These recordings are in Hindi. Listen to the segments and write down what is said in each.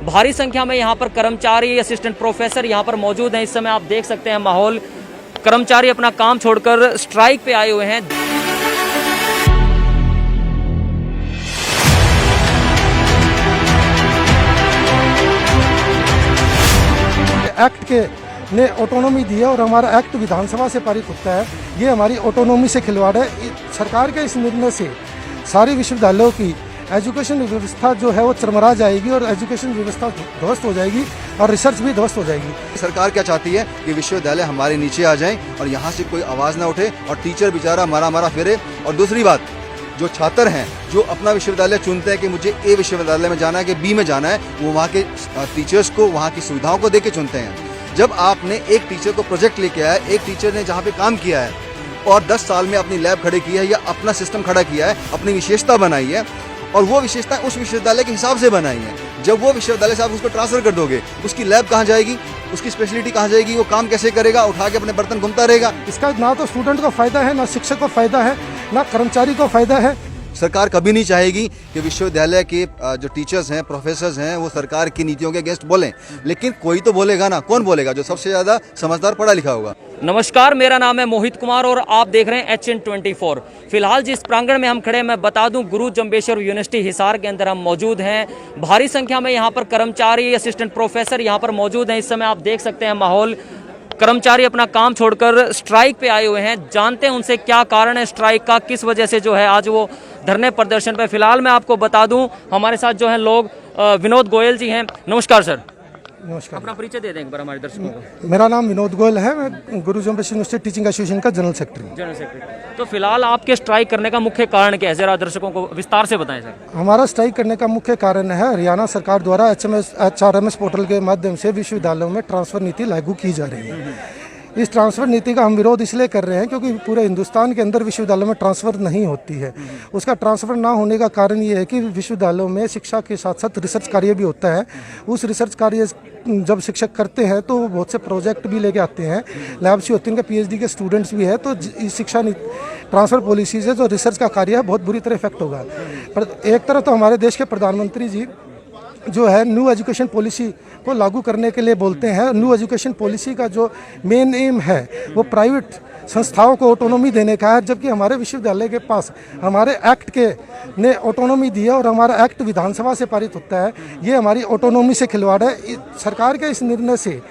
भारी संख्या में यहाँ पर कर्मचारी, असिस्टेंट प्रोफेसर यहाँ पर मौजूद हैं। इस समय आप देख सकते हैं माहौल, कर्मचारी अपना काम छोड़कर स्ट्राइक पे आए हुए हैं। एक्ट के ने ऑटोनॉमी दी है और हमारा एक्ट विधानसभा से पारित होता है, ये हमारी ऑटोनॉमी से खिलवाड़ है। सरकार के इस निर्णय से सारी विश्वविद्यालयों की एजुकेशन व्यवस्था जो है वो चरमरा जाएगी और एजुकेशन व्यवस्था ध्वस्त हो जाएगी और रिसर्च भी ध्वस्त हो जाएगी। सरकार क्या चाहती है कि विश्वविद्यालय हमारे नीचे आ जाएं और यहाँ से कोई आवाज़ ना उठे और टीचर बेचारा मारा फिरे। और दूसरी बात, जो छात्र हैं जो अपना विश्वविद्यालय चुनते हैं कि मुझे ए विश्वविद्यालय में जाना है कि बी में जाना है, वो वहाँ के टीचर्स को, वहाँ की सुविधाओं को देके चुनते हैं। जब आपने एक टीचर को प्रोजेक्ट लेके आया, एक टीचर ने जहाँ पे काम किया है और 10 साल में अपनी लैब खड़ी की है या अपना सिस्टम खड़ा किया है, अपनी विशेषता बनाई है और वो विशेषता उस विश्वविद्यालय के हिसाब से बनाई है। जब वो विश्वविद्यालय से आप उसको ट्रांसफर कर दोगे, उसकी लैब कहाँ जाएगी, उसकी स्पेशलिटी कहाँ जाएगी, वो काम कैसे करेगा, उठा के अपने बर्तन घूमता रहेगा। इसका ना तो स्टूडेंट को फायदा है, ना शिक्षक को फायदा है, ना कर्मचारी को फायदा है। सरकार कभी नहीं चाहेगी कि विश्वविद्यालय के जो टीचर्स हैं, प्रोफेसर्स हैं, वो सरकार की नीतियों के अगेंस्ट बोलें, लेकिन कोई तो बोलेगा ना। कौन बोलेगा? जो सबसे ज़्यादा समझदार पढ़ा लिखा होगा। नमस्कार, मेरा नाम है मोहित कुमार और आप देख रहे हैं HN24। फिलहाल जिस प्रांगण में हम खड़े हैं, मैं बता दूं, गुरु जम्बेश्वर यूनिवर्सिटी हिसार के अंदर हम मौजूद हैं। भारी संख्या में यहाँ पर कर्मचारी, असिस्टेंट प्रोफेसर यहाँ पर मौजूद हैं। इस समय आप देख सकते हैं माहौल, कर्मचारी अपना काम छोड़कर स्ट्राइक पे आए हुए हैं। जानते हैं उनसे क्या कारण है स्ट्राइक का, किस वजह से जो है आज वो धरने प्रदर्शन पे। फिलहाल मैं आपको बता दूं, हमारे साथ जो है लोग विनोद गोयल जी हैं। नमस्कार सर। नमस्कार। अपना परिचय दे दें एक बार हमारे दर्शकों को। मेरा नाम विनोद गोयल है, मैं गुरु जम्बेश्वर यूनिवर्सिटी टीचिंग एसोसिएशन का जनरल सेक्रेटरी। तो फिलहाल आपके स्ट्राइक करने का मुख्य कारण क्या है, जरा दर्शकों को विस्तार से बताएं सर। हमारा स्ट्राइक करने का मुख्य कारण है, हरियाणा सरकार द्वारा HRMS पोर्टल के माध्यम से विश्वविद्यालयों में ट्रांसफर नीति लागू की जा रही है। इस ट्रांसफ़र नीति का हम विरोध इसलिए कर रहे हैं क्योंकि पूरे हिंदुस्तान के अंदर विश्वविद्यालयों में ट्रांसफ़र नहीं होती है। उसका ट्रांसफ़र ना होने का कारण ये है कि विश्वविद्यालयों में शिक्षा के साथ साथ रिसर्च कार्य भी होता है। उस रिसर्च कार्य जब शिक्षक करते हैं तो बहुत से प्रोजेक्ट भी लेके आते हैं, लैब्स भी होती हैं, उनके PhD के स्टूडेंट्स भी है। तो इस शिक्षा ट्रांसफ़र पॉलिसी से जो रिसर्च का कार्य है बहुत बुरी तरह इफेक्ट होगा। पर एक तरफ तो हमारे देश के प्रधानमंत्री जी जो है न्यू एजुकेशन पॉलिसी को लागू करने के लिए बोलते हैं। न्यू एजुकेशन पॉलिसी का जो मेन एम है वो प्राइवेट संस्थाओं को ऑटोनॉमी देने का है, जबकि हमारे विश्वविद्यालय के पास हमारे एक्ट के ने ऑटोनॉमी दी है और हमारा एक्ट विधानसभा से पारित होता है। ये हमारी ऑटोनॉमी से खिलवाड़ है। सरकार के इस निर्णय से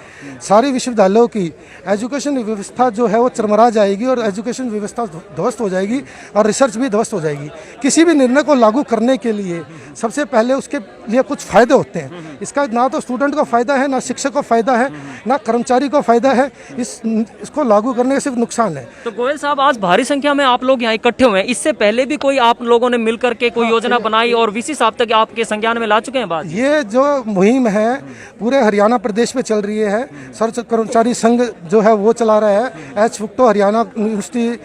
सारी विश्वविद्यालयों की एजुकेशन व्यवस्था जो है वो चरमरा जाएगी और एजुकेशन व्यवस्था ध्वस्त हो जाएगी और रिसर्च भी ध्वस्त हो जाएगी। किसी भी निर्णय को लागू करने के लिए सबसे पहले उसके लिए कुछ फ़ायदे होते हैं। इसका ना तो स्टूडेंट को फ़ायदा है, ना शिक्षक को फ़ायदा है, ना कर्मचारी को फ़ायदा है। इसको लागू करने से सिर्फ नुकसान है। तो गोयल साहब, आज भारी संख्या में आप लोग यहाँ इकट्ठे हुए हैं। इससे पहले भी कोई आप लोगों ने मिलकर के कोई योजना बनाई और VC साहब तक आपके संज्ञान में ला चुके हैं बात? ये जो मुहिम है पूरे हरियाणा प्रदेश में चल रही है। सर्व कर्मचारी संघ जो है वो चला रहा है। HFUCTO Haryana university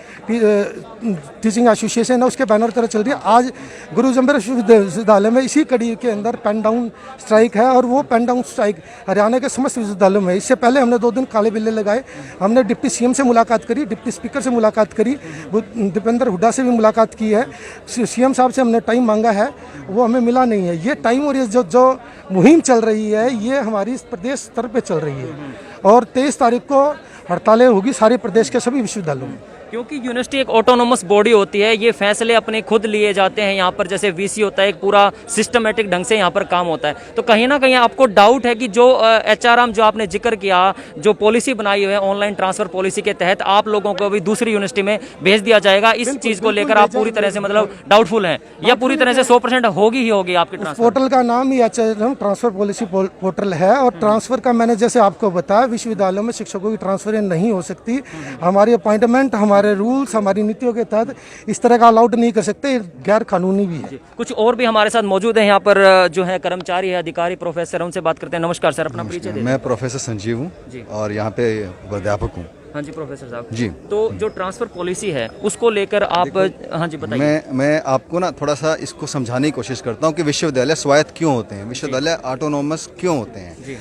teaching association है, उसके बैनर तरह चल रही है। आज गुरु जम्बेश्वर विश्वविद्यालय में इसी कड़ी के अंदर पेन डाउन स्ट्राइक है और वो पेन डाउन स्ट्राइक हरियाणा के समस्त विश्वविद्यालयों में। इससे पहले हमने 2 दिन काले बिल्ले लगाए। हमने डिप्टी CM से मुलाकात करी, डिप्टी स्पीकर से मुलाकात करी, दीपेंद्र हुड्डा से भी मुलाकात की है। CM साहब से हमने टाइम मांगा है, वो हमें मिला नहीं है। ये टाइम और ये जो मुहिम चल रही है ये हमारी प्रदेश स्तर पे चल रही है और 23 तारीख को हड़तालें होगी सारे प्रदेश के सभी विश्वविद्यालयों में। क्योंकि यूनिवर्सिटी एक ऑटोनोमस बॉडी होती है, ये फैसले अपने खुद लिए जाते हैं। यहाँ पर जैसे VC होता है, एक पूरा सिस्टमेटिक ढंग से यहाँ पर काम होता है। तो कहीं ना कहीं आपको डाउट है कि जो HRM जो आपने जिक्र किया, जो पॉलिसी बनाई हुई है ऑनलाइन ट्रांसफर पॉलिसी के तहत, आप लोगों को भी दूसरी यूनिवर्सिटी में भेज दिया जाएगा। इस चीज़ को लेकर आप पूरी तरह से मतलब डाउटफुल हैं या पूरी तरह से 100% होगी ही होगी आपके ट्रांसफर? पोर्टल का नाम ही HRM ट्रांसफर पॉलिसी पोर्टल है और ट्रांसफर का मैंने जैसे आपको बताया, विश्वविद्यालयों में शिक्षकों की ट्रांसफर नहीं हो सकती। हमारी अपॉइंटमेंट, हमारे रूल्स, हमारी नीतियों के तहत इस तरह का अलाउड नहीं कर सकते, गैर कानूनी भी है। कुछ और भी हमारे साथ मौजूद हैं यहाँ पर जो है कर्मचारी है, अधिकारी, प्रोफेसर, उनसे बात करते हैं। नमस्कार सर, अपना परिचय दें। मैं प्रोफेसर संजीव हूँ और यहाँ पे अध्यापक हूँ। हाँ जी प्रोफेसर साहब जी। तो जो ट्रांसफर पॉलिसी है उसको लेकर आप, हाँ जी बताइए। मैं आपको ना थोड़ा सा इसको समझाने की कोशिश करता हूँ कि विश्वविद्यालय स्वायत्त क्यों होते हैं, विश्वविद्यालय ऑटोनोमस क्यों होते हैं।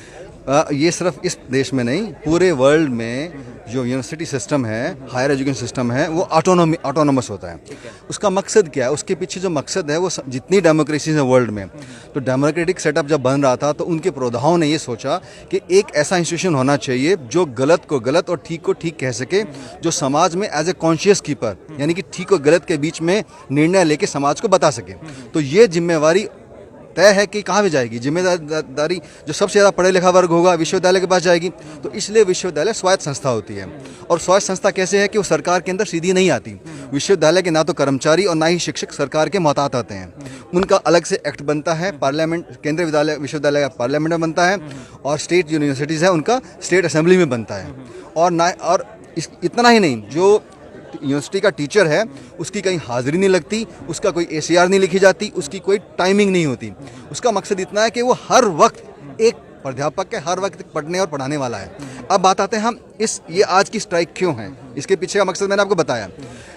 ये सिर्फ इस देश में नहीं, पूरे वर्ल्ड में जो यूनिवर्सिटी सिस्टम है, हायर एजुकेशन सिस्टम है, वो ऑटोनोमस होता है। उसका मकसद क्या है? उसके पीछे जो मकसद है वो जितनी डेमोक्रेसीज है वर्ल्ड में, तो डेमोक्रेटिक सेटअप जब बन रहा था तो उनके पुरोधाओं ने ये सोचा कि एक ऐसा इंस्टीट्यूशन होना चाहिए जो गलत को गलत और ठीक को ठीक कह सके, जो समाज में एज ए कॉन्शियस कीपर, यानी कि ठीक और गलत के बीच में निर्णय लेके समाज को बता सके। तो ये जिम्मेवारी तय है कि कहाँ पे जाएगी। जिम्मेदारी जो सबसे ज़्यादा पढ़े लिखा वर्ग होगा विश्वविद्यालय के पास जाएगी। तो इसलिए विश्वविद्यालय स्वायत्त संस्था होती है। और स्वायत्त संस्था कैसे है कि वो सरकार के अंदर सीधी नहीं आती। विश्वविद्यालय के ना तो कर्मचारी और ना ही शिक्षक सरकार के मोहतात आते हैं। उनका अलग से एक्ट बनता है, पार्लियामेंट, केंद्रीय विश्वविद्यालय का पार्लियामेंट में बनता है, और स्टेट यूनिवर्सिटीज़ है उनका स्टेट असेंबली में बनता है। और इतना ही नहीं, जो यूनिवर्सिटी का टीचर है उसकी कहीं हाजिरी नहीं लगती, उसका कोई ACR नहीं लिखी जाती, उसकी कोई टाइमिंग नहीं होती। उसका मकसद इतना है कि वो हर वक्त एक प्राध्यापक के हर वक्त पढ़ने और पढ़ाने वाला है। अब बात आते हैं हम ये आज की स्ट्राइक क्यों है, इसके पीछे का मकसद मैंने आपको बताया।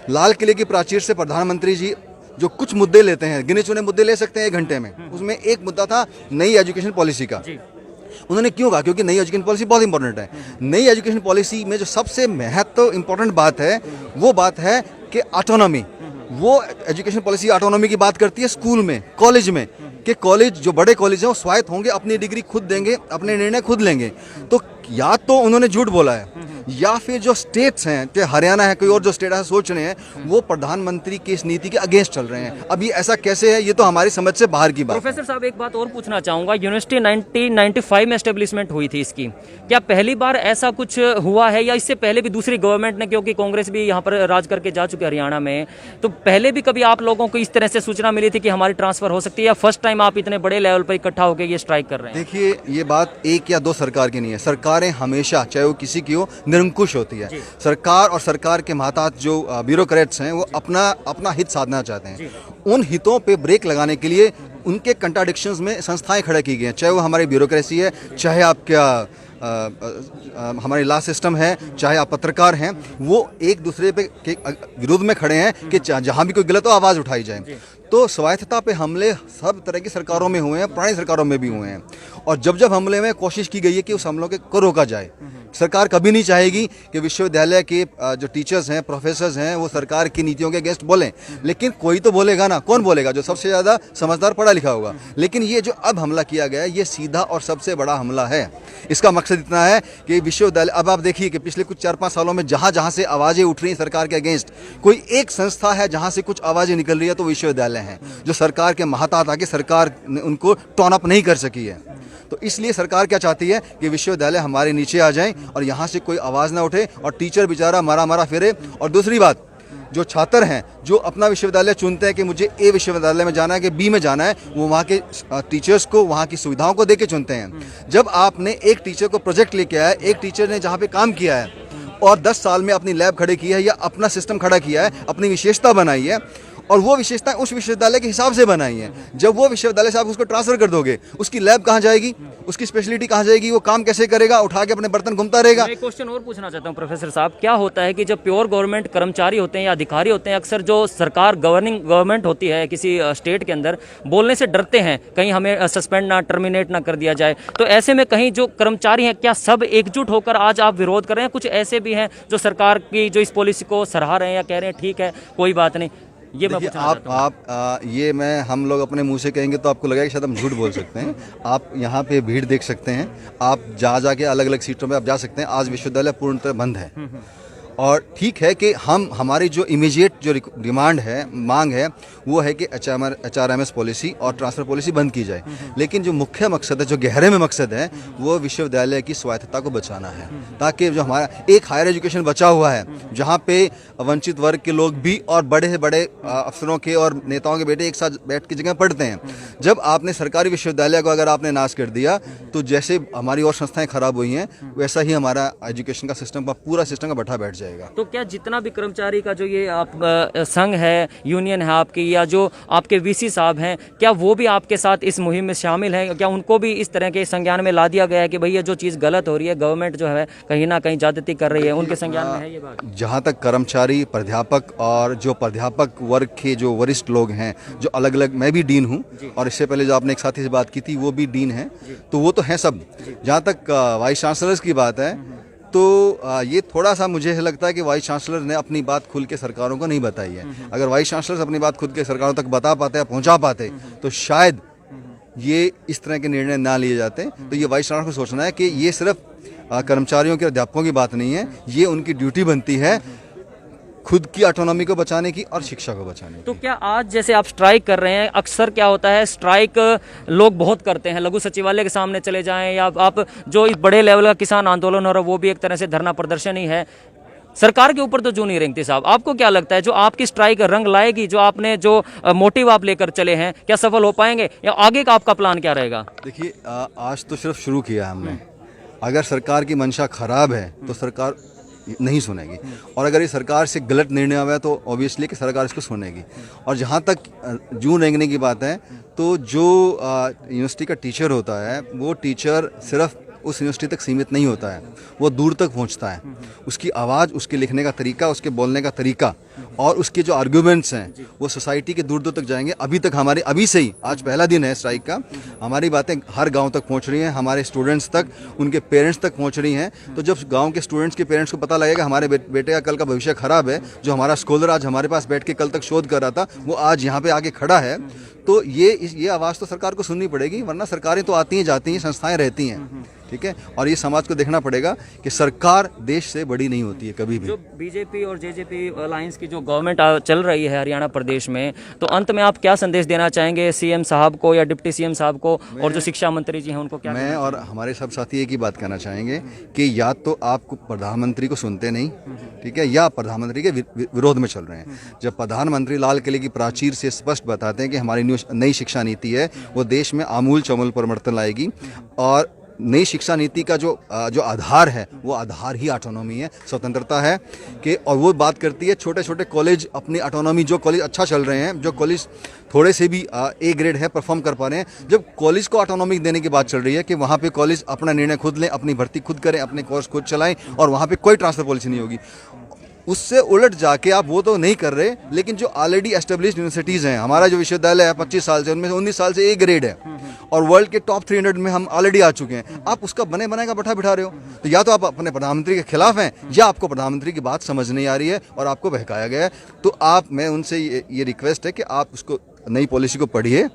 लाल किले की प्राचीर से प्रधानमंत्री जी जो कुछ मुद्दे लेते हैं, गिने चुने मुद्दे ले सकते हैं 1 घंटे में, उसमें एक मुद्दा था नई एजुकेशन पॉलिसी का। उन्होंने क्यों कहा? क्योंकि नई एजुकेशन पॉलिसी बहुत इंपॉर्टेंट है। नई एजुकेशन पॉलिसी में जो सबसे महत्व इंपॉर्टेंट बात है वो बात है कि ऑटोनॉमी। वो एजुकेशन पॉलिसी ऑटोनॉमी की बात करती है स्कूल में, कॉलेज में, कि कॉलेज जो बड़े कॉलेज हैं वो स्वायत्त होंगे, अपनी डिग्री खुद देंगे, अपने निर्णय खुद लेंगे। तो या तो उन्होंने झूठ बोला है, या फिर जो स्टेट्स हैं, चाहे हरियाणा है, कोई और जो स्टेट ऐसा सोच रहे हैं, वो प्रधानमंत्री की इस नीति के अगेंस्ट चल रहे हैं। अब ये ऐसा कैसे है? ये तो हमारी समझ से बाहर की बात है। प्रोफेसर साहब, एक बात और पूछना चाहूंगा। यूनिवर्सिटी 1995 में एस्टेब्लिशमेंट हुई थी इसकी, क्या पहली बार ऐसा कुछ हुआ है, या इससे पहले भी दूसरी गवर्नमेंट ने, क्योंकि कांग्रेस भी यहाँ पर राज करके जा चुके हरियाणा में, तो पहले भी कभी आप लोगों को इस तरह से सूचना मिली थी कि हमारी ट्रांसफर हो सकती है, या फर्स्ट टाइम आप इतने बड़े लेवल पर इकट्ठा होकर ये स्ट्राइक कर रहे हैं? देखिए, ये बात एक या दो सरकार की नहीं है। सरकारें हमेशा, चाहे वो किसी की हो, निरंकुश होती है। सरकार और सरकार के महतात जो ब्यूरोक्रेट्स हैं वो अपना हित साधना चाहते हैं। उन हितों पे ब्रेक लगाने के लिए उनके कंट्राडिक्शंस में संस्थाएं खड़े की गई हैं, चाहे वो हमारी ब्यूरोक्रेसी है, चाहे आपका हमारी लॉ सिस्टम है, चाहे आप पत्रकार हैं, वो एक दूसरे पे के विरोध में खड़े हैं कि जहाँ भी कोई गलत हो आवाज़ उठाई जाए। तो स्वायत्तता पे हमले सब तरह की सरकारों में हुए हैं, पुरानी सरकारों में भी हुए हैं। और जब हमले में कोशिश की गई है कि उस हमलों को रोका जाए। सरकार कभी नहीं चाहेगी कि विश्वविद्यालय के जो टीचर्स हैं, प्रोफेसर्स हैं, वो सरकार की नीतियों के अगेंस्ट बोलें, लेकिन कोई तो बोलेगा ना। कौन बोलेगा? जो सबसे ज़्यादा समझदार पढ़ा लिखा होगा। लेकिन ये जो अब हमला किया गया है, ये सीधा और सबसे बड़ा हमला है। इसका मकसद इतना है कि विश्वविद्यालय, अब आप देखिए कि पिछले कुछ 4-5 सालों में जहाँ से आवाज़ें उठ रही हैं सरकार के अगेंस्ट, कोई एक संस्था है जहाँ से कुछ आवाज़ें निकल रही है तो विश्वविद्यालय हैं, जो सरकार के महतात आके सरकार ने उनको टर्न अप नहीं कर सकी है। तो इसलिए सरकार क्या चाहती है कि विश्वविद्यालय हमारे नीचे आ जाएं और यहाँ से कोई आवाज़ ना उठे और टीचर बेचारा मारा फिरे। और दूसरी बात, जो छात्र हैं जो अपना विश्वविद्यालय चुनते हैं कि मुझे A विश्वविद्यालय में जाना है कि B में जाना है, वो वहाँ के टीचर्स को, वहाँ की सुविधाओं को देके चुनते हैं। जब आपने एक टीचर को प्रोजेक्ट लेके आया, एक टीचर ने जहाँ पे काम किया है और 10 साल में अपनी लैब खड़ी की है या अपना सिस्टम खड़ा किया है, अपनी विशेषता बनाई है, और वो विशेषता उस विश्वविद्यालय के हिसाब से बनाई है, जब वो विश्वविद्यालय से आप उसको ट्रांसफर कर दोगे, उसकी लैब कहाँ जाएगी, उसकी स्पेशलिटी कहाँ जाएगी, वो काम कैसे करेगा? उठा के अपने बर्तन घूमता रहेगा। एक क्वेश्चन और पूछना चाहता हूँ प्रोफेसर साहब, क्या होता है कि जब प्योर गवर्नमेंट कर्मचारी होते हैं या अधिकारी होते हैं, अक्सर जो सरकार गवर्नमेंट होती है किसी स्टेट के अंदर, बोलने से डरते हैं कहीं हमें सस्पेंड ना, टर्मिनेट ना कर दिया जाए। तो ऐसे में कहीं जो कर्मचारी हैं, क्या सब एकजुट होकर आज आप विरोध कर रहे हैं? कुछ ऐसे भी हैं जो सरकार की जो इस पॉलिसी को सराह रहे हैं या कह रहे हैं ठीक है कोई बात नहीं? ये मैं हम लोग अपने मुंह से कहेंगे तो आपको लगेगा कि शायद हम झूठ बोल सकते हैं। आप यहाँ पे भीड़ देख सकते हैं, आप जाके अलग अलग सीटों पे आप जा सकते हैं। आज विश्वविद्यालय पूर्णतः बंद है। और ठीक है कि हमारी जो इमीडिएट जो डिमांड है, मांग है, वो है कि HRMS पॉलिसी और ट्रांसफ़र पॉलिसी बंद की जाए। लेकिन जो मुख्य मकसद है, जो गहरे में मकसद है, वो विश्वविद्यालय की स्वायत्तता को बचाना है, ताकि जो हमारा एक हायर एजुकेशन बचा हुआ है, जहाँ पे वंचित वर्ग के लोग भी और बड़े से बड़े अफसरों के और नेताओं के बेटे एक साथ बैठ की जगह पढ़ते हैं। जब आपने सरकारी विश्वविद्यालय को अगर आपने नाश कर दिया, तो जैसे हमारी और संस्थाएं खराब हुई हैं, वैसा ही हमारा एजुकेशन का सिस्टम, पूरा सिस्टम का बैठा बैठ जाएगा। तो क्या जितना भी कर्मचारी का जो ये आप संघ है, यूनियन है आपकी, या जो आपके VC साहब हैं, क्या वो भी आपके साथ इस मुहिम में शामिल हैं? क्या उनको भी इस तरह के संज्ञान में ला दिया गया है कि भैया जो चीज़ गलत हो रही है, गवर्नमेंट जो है कहीं ना कहीं ज्यादती कर रही है, उनके संज्ञान में है ये बात? जहाँ तक कर्मचारी, प्राध्यापक और जो प्राध्यापक वर्ग के जो वरिष्ठ लोग हैं, जो अलग अलग, मैं भी डीन हूँ और इससे पहले जो आपने एक साथी से बात की थी वो भी डीन है, तो वो तो हैं सब। जहाँ तक वाइस चांसलर्स की बात है, तो ये थोड़ा सा मुझे लगता है कि वाइस चांसलर ने अपनी बात खुल के सरकारों को नहीं बताई है। अगर वाइस चांसलर अपनी बात खुद के सरकारों तक बता पाते या पहुंचा पाते तो शायद ये इस तरह के निर्णय ना लिए जाते। तो ये वाइस चांसलर को सोचना है कि ये सिर्फ कर्मचारियों के अध्यापकों की बात नहीं है, ये उनकी ड्यूटी बनती है खुद की ऑटोनॉमी को बचाने की और शिक्षा को बचाने की। तो क्या आज जैसे आप स्ट्राइक कर रहे हैं, अक्सर क्या होता है स्ट्राइक लोग बहुत करते हैं, लघु सचिवालय के सामने चले जाएं या आप जो इस बड़े लेवल का किसान आंदोलन हो रहा है वो भी एक तरह से धरना प्रदर्शन ही है, सरकार के ऊपर तो जो नहीं रेंगती साहब, आपको क्या लगता है जो आपकी स्ट्राइक रंग लाएगी, जो आपने जो मोटिव आप लेकर चले हैं, क्या सफल हो पाएंगे या आगे का आपका प्लान क्या रहेगा? देखिए आज तो सिर्फ शुरू किया हमने, अगर सरकार की मंशा खराब है तो सरकार नहीं सुनेगी, और अगर ये सरकार से गलत निर्णय हुआ है तो ऑब्वियसली कि सरकार इसको सुनेगी। और जहाँ तक जून रेंगने की बात है तो जो यूनिवर्सिटी का टीचर होता है वो टीचर सिर्फ उस यूनिवर्सिटी तक सीमित नहीं होता है, वो दूर तक पहुंचता है। उसकी आवाज़, उसके लिखने का तरीका, उसके बोलने का तरीका और उसके जो आर्ग्यूमेंट्स हैं वो सोसाइटी के दूर दूर तक जाएंगे। अभी से ही आज पहला दिन है स्ट्राइक का, हमारी बातें हर गांव तक पहुंच रही हैं, हमारे स्टूडेंट्स तक, उनके पेरेंट्स तक पहुंच रही हैं। तो जब गांव के स्टूडेंट्स के पेरेंट्स को पता लगेगा हमारे बेटे का कल का भविष्य खराब है, जो हमारा स्कॉलर आज हमारे पास बैठ के कल तक शोध कर रहा था वो आज यहाँ पे आके खड़ा है, तो ये आवाज़ तो सरकार को सुननी पड़ेगी, वरना सरकारें तो आती हैं जाती हैं, संस्थाएं रहती हैं, ठीक है। और ये समाज को देखना पड़ेगा कि सरकार देश से बड़ी नहीं होती है कभी भी। जो बीजेपी और जेजेपी अलायंस की जो गवर्नमेंट चल रही है हरियाणा प्रदेश में, तो अंत में आप क्या संदेश देना चाहेंगे सीएम साहब को या डिप्टी सीएम साहब को, और जो शिक्षा मंत्री जी हैं उनको क्या? मैं और हमारे सब साथी एक ही बात कहना चाहेंगे कि या तो आप प्रधानमंत्री को सुनते नहीं, ठीक है, या प्रधानमंत्री के विरोध में चल रहे हैं। जब प्रधानमंत्री लाल किले की प्राचीर से स्पष्ट बताते हैं कि हमारी नई शिक्षा नीति है वो देश में आमूल चमूल परिवर्तन लाएगी, और नई शिक्षा नीति का जो आधार है वो आधार ही ऑटोनॉमी है, स्वतंत्रता है कि, और वो बात करती है छोटे छोटे कॉलेज अपनी ऑटोनॉमी, जो कॉलेज अच्छा चल रहे हैं, जो कॉलेज थोड़े से भी ए ग्रेड है, परफॉर्म कर पा रहे हैं, जब कॉलेज को ऑटोनॉमी देने की बात चल रही है कि वहाँ पे कॉलेज अपना निर्णय खुद लें, अपनी भर्ती खुद करें, अपने कोर्स खुद चलाएं और वहाँ पे कोई ट्रांसफर पॉलिसी नहीं होगी। उससे उलट जाके आप वो तो नहीं कर रहे, लेकिन जो ऑलरेडी एस्टेब्लिश्ड यूनिवर्सिटीज़ हैं, हमारा जो विश्वविद्यालय है 25 साल से, उनमें से 19 साल से ए ग्रेड है और वर्ल्ड के टॉप 300 में हम ऑलरेडी आ चुके हैं, आप उसका बने बनाए का बिठा रहे हो। तो या तो आप अपने प्रधानमंत्री के खिलाफ हैं या आपको प्रधानमंत्री की बात समझ नहीं आ रही है और आपको बहकाया गया है। तो मैं उनसे ये रिक्वेस्ट है कि आप उसको नई पॉलिसी को पढ़िए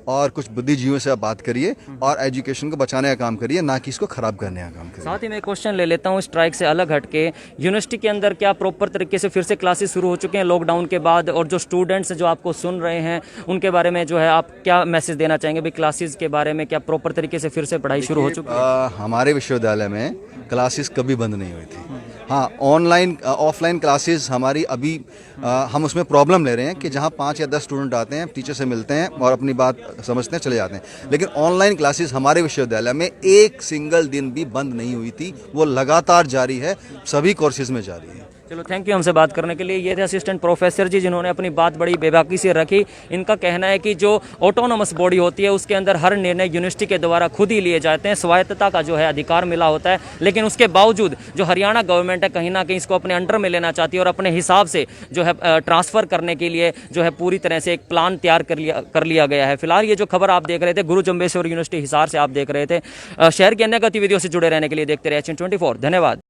और कुछ बुद्धिजीवियों से आप बात करिए और एजुकेशन को बचाने का काम करिए, ना कि इसको खराब करने का काम करिए। साथ ही मैं क्वेश्चन ले लेता हूँ स्ट्राइक से अलग हटके, यूनिवर्सिटी के अंदर क्या प्रॉपर तरीके से फिर से क्लासेस शुरू हो चुके हैं लॉकडाउन के बाद, और जो स्टूडेंट्स जो आपको सुन रहे हैं उनके बारे में जो है आप क्या मैसेज देना चाहेंगे भाई, क्लासेस के बारे में क्या प्रॉपर तरीके से फिर से पढ़ाई शुरू हो चुकी है? हमारे विश्वविद्यालय में क्लासेस कभी बंद नहीं हुई थी। हाँ, ऑफलाइन क्लासेस हमारी अभी हम उसमें प्रॉब्लम ले रहे हैं कि जहाँ 5 या 10 स्टूडेंट आते हैं, टीचर से मिलते हैं और अपनी बात समझते हैं, चले जाते हैं, लेकिन ऑनलाइन क्लासेस हमारे विश्वविद्यालय में एक सिंगल दिन भी बंद नहीं हुई थी, वो लगातार जारी है, सभी कोर्सेज में जारी है। चलो थैंक यू हमसे बात करने के लिए। ये थे असिस्टेंट प्रोफेसर जी जिन्होंने अपनी बात बड़ी बेबाकी से रखी। इनका कहना है कि जो ऑटोनोमस बॉडी होती है उसके अंदर हर निर्णय यूनिवर्सिटी के द्वारा खुद ही लिए जाते हैं, स्वायत्तता का जो है अधिकार मिला होता है, लेकिन उसके बावजूद जो हरियाणा गवर्नमेंट है कहीं ना कहीं इसको अपने अंडर में लेना चाहती है और अपने हिसाब से जो है ट्रांसफ़र करने के लिए जो है पूरी तरह से एक प्लान तैयार कर लिया गया है। फिलहाल ये जो खबर आप देख रहे थे गुरु जम्बेश्वर यूनिवर्सिटी हिसार से आप देख रहे थे। शहर की अन्य गतिविधियों से जुड़े रहने के लिए देखते रहे HN24। धन्यवाद।